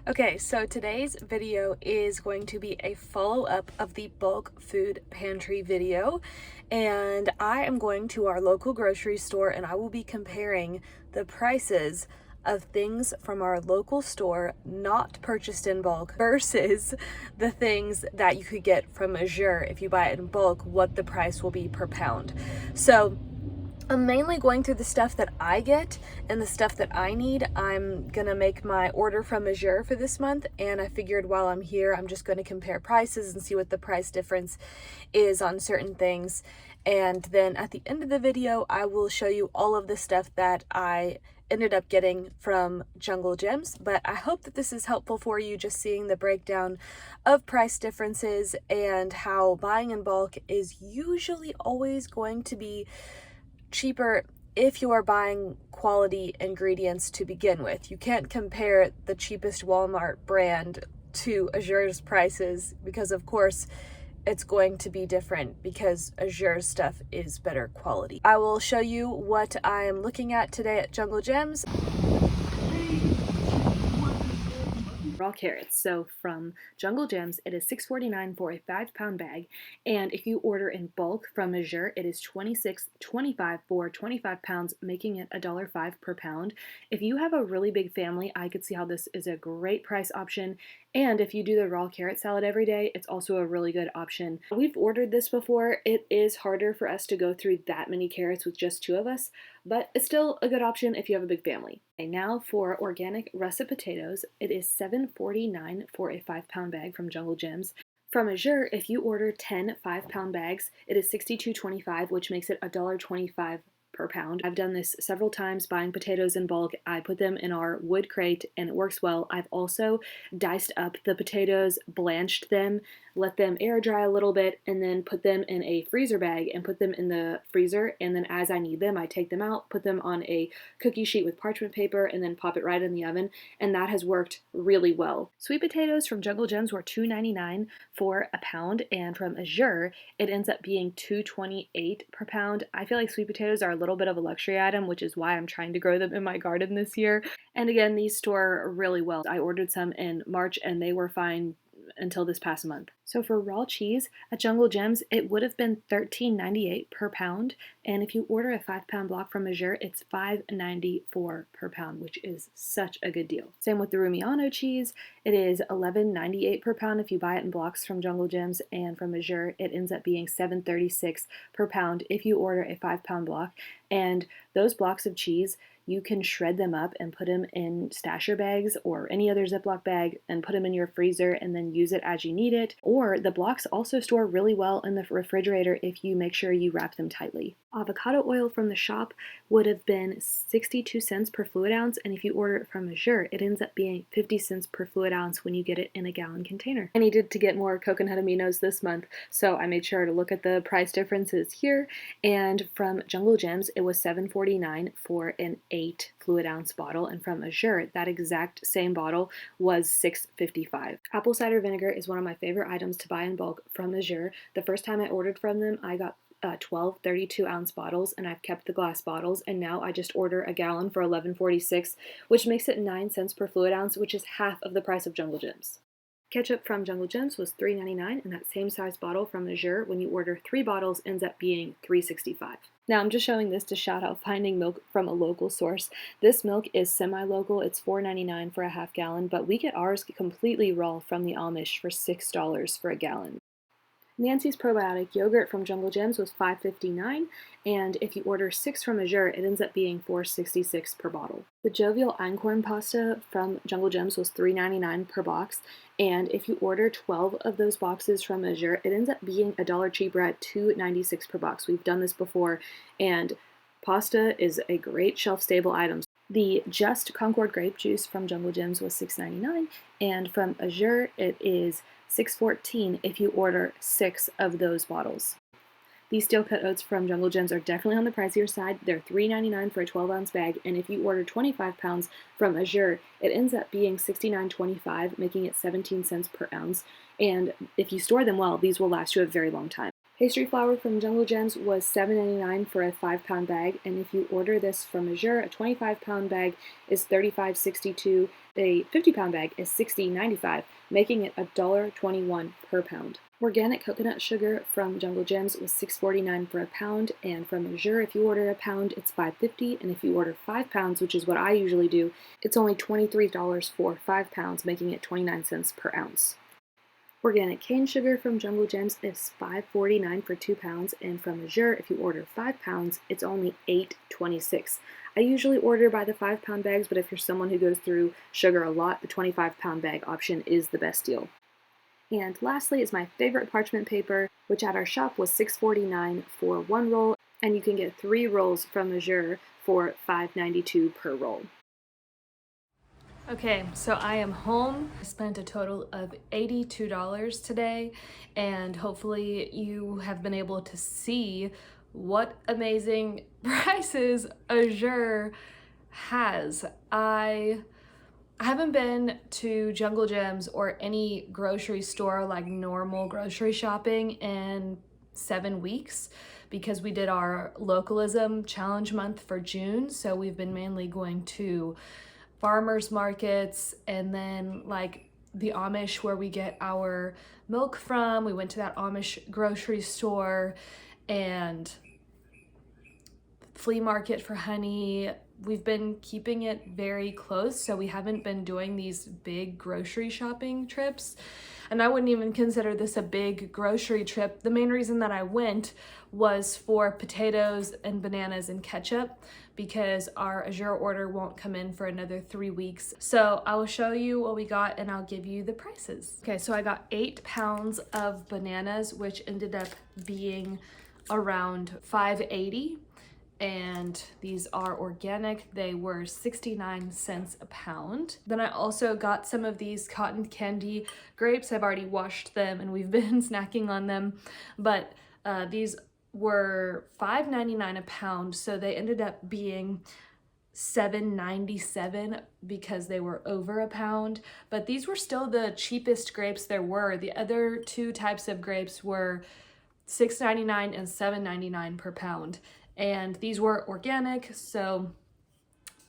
Okay, so today's video is going to be a follow-up of the bulk food pantry video, and I am going to our local grocery store and I will be comparing the prices of things from our local store not purchased in bulk versus the things that you could get from Azure if you buy it in bulk, what the price will be per pound. So I'm mainly going through the stuff that I get and the stuff that I need. I'm gonna make my order from Azure for this month, and I figured while I'm here, I'm just gonna compare prices and see what the price difference is on certain things. And then at the end of the video, I will show you all of the stuff that I ended up getting from Jungle Gems. But I hope that this is helpful for you, just seeing the breakdown of price differences and how buying in bulk is usually always going to be cheaper if you are buying quality ingredients to begin with. You can't compare the cheapest Walmart brand to Azure's prices because of course it's going to be different because Azure's stuff is better quality. I will show you what I am looking at today at Jungle Gems. Raw carrots. So from Jungle Gems, it is $6.49 for a 5-pound bag, and if you order in bulk from Azure, it is $26.25 for 25 pounds, making it $1.05 per pound. If you have a really big family, I could see how this is a great price option, and if you do the raw carrot salad every day, it's also a really good option. We've ordered this before. It is harder for us to go through that many carrots with just 2 of us, but it's still a good option if you have a big family. Okay, now for organic russet potatoes, it is $7.49 for a 5-pound bag from Jungle Gems. From Azure, if you order 10 5-pound bags, it is $62.25, which makes it $1.25 per pound. I've done this several times buying potatoes in bulk. I put them in our wood crate and it works well. I've also diced up the potatoes, blanched them, let them air dry a little bit, and then put them in a freezer bag and put them in the freezer. And then as I need them, I take them out, put them on a cookie sheet with parchment paper, and then pop it right in the oven. And that has worked really well. Sweet potatoes from Jungle Gems were $2.99 for a pound, and from Azure, it ends up being $2.28 per pound. I feel like sweet potatoes are a little bit of a luxury item, which is why I'm trying to grow them in my garden this year. And again, these store really well. I ordered some in March and they were fine until this past month. So for raw cheese at Jungle Gems, it would have been $13.98 per pound, and if you order a 5-pound block from Azure, it's $5.94 per pound, which is such a good deal. Same with the Rumiano cheese. It is $11.98 per pound if you buy it in blocks from Jungle Gems, and from Azure, it ends up being $7.36 per pound if you order a 5-pound block. And those blocks of cheese, you can shred them up and put them in stasher bags or any other Ziploc bag and put them in your freezer and then use it as you need it. Or the blocks also store really well in the refrigerator if you make sure you wrap them tightly. Avocado oil from the shop would have been 62 cents per fluid ounce, and if you order it from Azure, it ends up being 50 cents per fluid ounce when you get it in a gallon container. I needed to get more coconut aminos this month, so I made sure to look at the price differences here, and from Jungle Gems, it was $7.49 for an 8 fluid ounce bottle, and from Azure, that exact same bottle was $6.55. Apple cider vinegar is one of my favorite items to buy in bulk from Azure. The first time I ordered from them, I got 12 32-ounce bottles, and I've kept the glass bottles, and now I just order a gallon for $11.46, which makes it 9 cents per fluid ounce, which is half of the price of Jungle Gems. Ketchup from Jungle Gems was $3.99, and that same size bottle from Azure, when you order 3 bottles, ends up being $3.65. Now I'm just showing this to shout out finding milk from a local source. This milk is semi-local. It's $4.99 for a half gallon, but we get ours completely raw from the Amish for $6 for a gallon. Nancy's probiotic yogurt from Jungle Gems was $5.59, and if you order 6 from Azure, it ends up being $4.66 per bottle. The jovial einkorn pasta from Jungle Gems was $3.99 per box, and if you order 12 of those boxes from Azure, it ends up being $1 cheaper at $2.96 per box. We've done this before, and pasta is a great shelf-stable item. The Just Concord grape juice from Jungle Gems was $6.99, and from Azure, it is $6.14 if you order 6 of those bottles. These steel-cut oats from Jungle Gems are definitely on the pricier side. They're $3.99 for a 12-ounce bag, and if you order 25 pounds from Azure, it ends up being $69.25, making it 17 cents per ounce. And if you store them well, these will last you a very long time. Pastry flour from Jungle Gems was $7.99 for a 5-pound bag, and if you order this from Azure, a 25-pound bag is $35.62, A 50-pound bag is $60.95, making it $1.21 per pound. Organic coconut sugar from Jungle Gems was $6.49 for a pound, and from Azure, if you order a pound, it's $5.50, and if you order 5 pounds, which is what I usually do, it's only $23 for 5 pounds, making it 29 cents per ounce. Organic cane sugar from Jungle Gems is $5.49 for 2 pounds, and from Azure, if you order 5 pounds, it's only $8.26. I usually order by the 5-pound bags, but if you're someone who goes through sugar a lot, the 25-pound bag option is the best deal. And lastly is my favorite parchment paper, which at our shop was $6.49 for 1 roll, and you can get 3 rolls from Azure for $5.92 per roll. Okay, so I am home. I spent a total of $82 today, and hopefully you have been able to see what amazing prices Azure has. I haven't been to Jungle Gems or any grocery store like normal grocery shopping in 7 weeks because we did our localism challenge month for June, so we've been mainly going to farmers markets and then like the Amish where we get our milk from. We went to that Amish grocery store and flea market for honey. We've been keeping it very close, so we haven't been doing these big grocery shopping trips. And I wouldn't even consider this a big grocery trip. The main reason that I went was for potatoes and bananas and ketchup because our Azure order won't come in for another 3 weeks. So I will show you what we got and I'll give you the prices. Okay, so I got 8 pounds of bananas, which ended up being around $5.80. And these are organic. They were 69 cents a pound. Then I also got some of these cotton candy grapes. I've already washed them and we've been snacking on them, but these were $5.99 a pound, so they ended up being $7.97 because they were over a pound, but these were still the cheapest grapes there were. The other 2 types of grapes were $6.99 and $7.99 per pound. And these were organic, so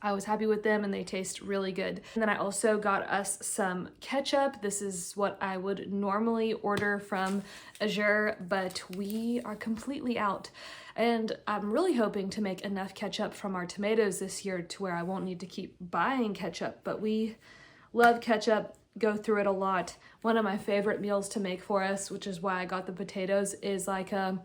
I was happy with them and they taste really good. And then I also got us some ketchup. This is what I would normally order from Azure, but we are completely out. And I'm really hoping to make enough ketchup from our tomatoes this year to where I won't need to keep buying ketchup, but we love ketchup, go through it a lot. One of my favorite meals to make for us, which is why I got the potatoes, is like a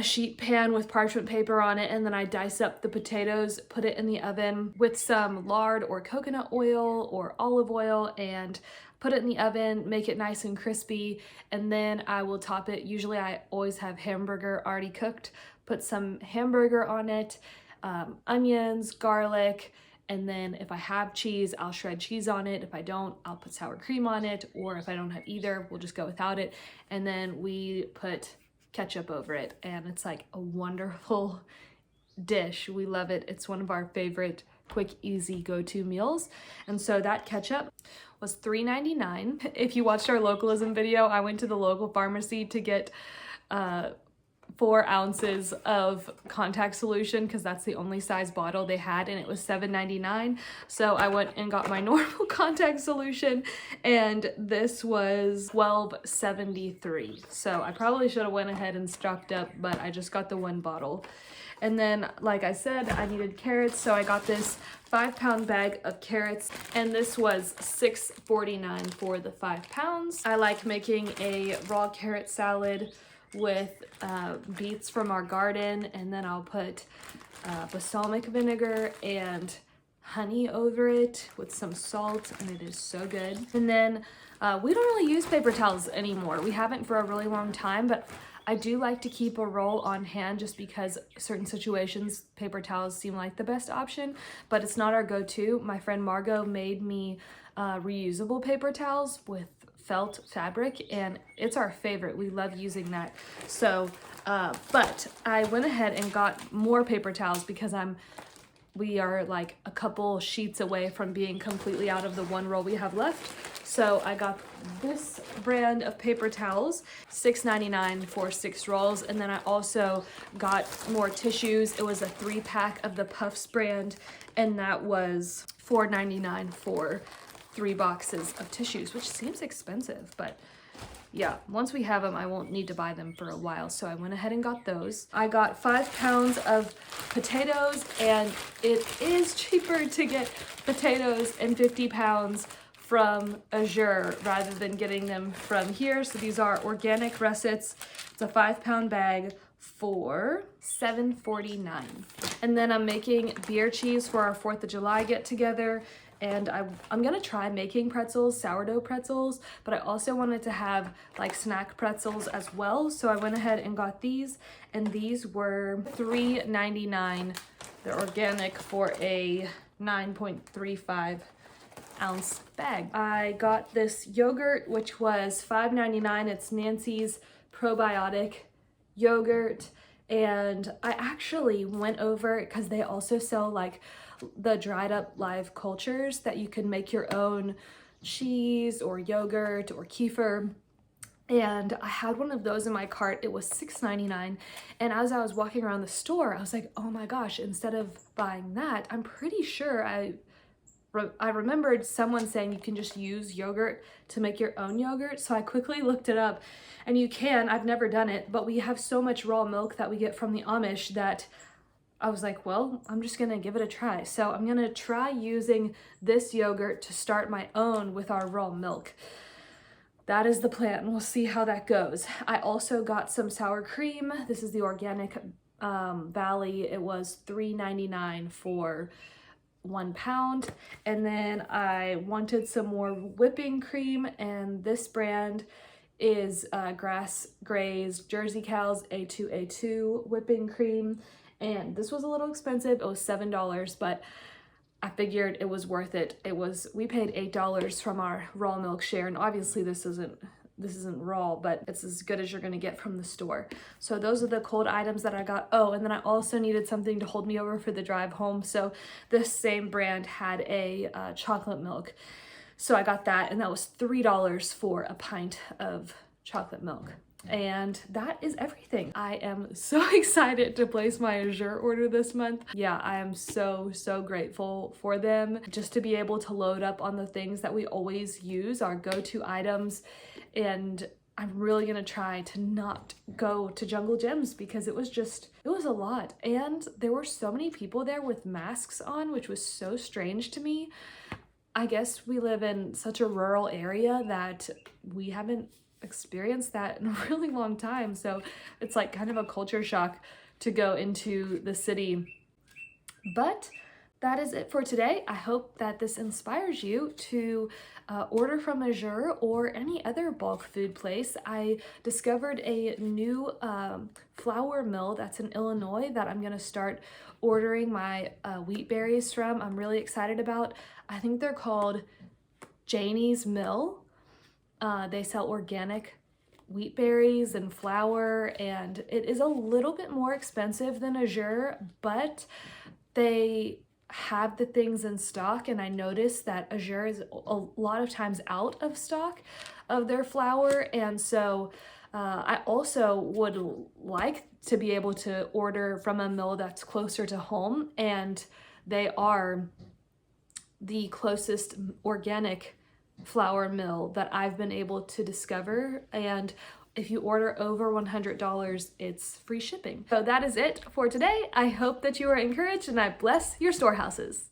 sheet pan with parchment paper on it, and then I dice up the potatoes, put it in the oven with some lard or coconut oil or olive oil, and put it in the oven, make it nice and crispy, and then I will top it. Usually I always have hamburger already cooked, put some hamburger on it, onions, garlic, and then if I have cheese, I'll shred cheese on it. If I don't, I'll put sour cream on it, or if I don't have either, we'll just go without it. And then we put ketchup over it, and it's like a wonderful dish. We love it. It's one of our favorite quick, easy go-to meals. And so that ketchup was $3.99. If you watched our localism video, I went to the local pharmacy to get 4 ounces of contact solution because that's the only size bottle they had, and it was $7.99. So I went and got my normal contact solution, and this was $12.73. So I probably should have went ahead and stocked up, but I just got the 1 bottle. And then, like I said, I needed carrots, so I got this 5-pound bag of carrots, and this was $6.49 for the 5 pounds. I like making a raw carrot salad with beets from our garden, and then I'll put balsamic vinegar and honey over it with some salt, and it is so good. And then we don't really use paper towels anymore. We haven't for a really long time, but I do like to keep a roll on hand just because certain situations paper towels seem like the best option, but it's not our go-to. My friend Margot made me reusable paper towels with felt fabric, and it's our favorite. We love using that. So but I went ahead and got more paper towels because we are like a couple sheets away from being completely out of the 1 roll we have left. So I got this brand of paper towels, $6.99 for 6 rolls. And then I also got more tissues. It was a 3-pack of the Puffs brand, and that was $4.99 for 3 boxes of tissues, which seems expensive, but yeah, once we have them, I won't need to buy them for a while. So I went ahead and got those. I got 5 pounds of potatoes, and it is cheaper to get potatoes in 50 pounds from Azure rather than getting them from here. So these are organic russets. It's a 5-pound bag for $7.49. And then I'm making beer cheese for our 4th of July get together. And I'm gonna try making pretzels, sourdough pretzels, but I also wanted to have like snack pretzels as well. So I went ahead and got these, and these were $3.99. They're organic for a 9.35 ounce bag. I got this yogurt, which was $5.99. It's Nancy's probiotic yogurt. And I actually went over, because they also sell like the dried up live cultures that you can make your own cheese or yogurt or kefir. And I had one of those in my cart. It was $6.99. And as I was walking around the store, I was like, oh my gosh, instead of buying that, I'm pretty sure I remembered someone saying you can just use yogurt to make your own yogurt. So I quickly looked it up, and you can. I've never done it, but we have so much raw milk that we get from the Amish that I was like, well, I'm just gonna give it a try. So I'm gonna try using this yogurt to start my own with our raw milk. That is the plan. We'll see how that goes. I also got some sour cream. This is the Organic Valley. It was $3.99 for 1 pound. And then I wanted some more whipping cream, and this brand is grass grazed Jersey Cows A2A2 whipping cream. And this was a little expensive. It was $7, but I figured it was worth it. We paid $8 from our raw milk share, and obviously this isn't raw, but it's as good as you're gonna get from the store. So those are the cold items that I got. Oh, and then I also needed something to hold me over for the drive home. So this same brand had a chocolate milk. So I got that, and that was $3 for a pint of chocolate milk. And that is everything. I am so excited to place my Azure order this month. Yeah, I am so grateful for them, just to be able to load up on the things that we always use, our go-to items. And I'm really gonna try to not go to Jungle Gyms, because it was a lot. And there were so many people there with masks on, which was so strange to me. I guess we live in such a rural area that we haven't experienced that in a really long time. So it's like kind of a culture shock to go into the city. But that is it for today. I hope that this inspires you to order from Azure or any other bulk food place. I discovered a new flour mill that's in Illinois that I'm gonna start ordering my wheat berries from. I'm really excited about. I think they're called Janie's Mill. They sell organic wheat berries and flour, and it is a little bit more expensive than Azure, but they have the things in stock. And I noticed that Azure is a lot of times out of stock of their flour. And so I also would like to be able to order from a mill that's closer to home, and they are the closest organic flour mill that I've been able to discover. And if you order over $100, it's free shipping. So that is it for today. I hope that you are encouraged, and I bless your storehouses.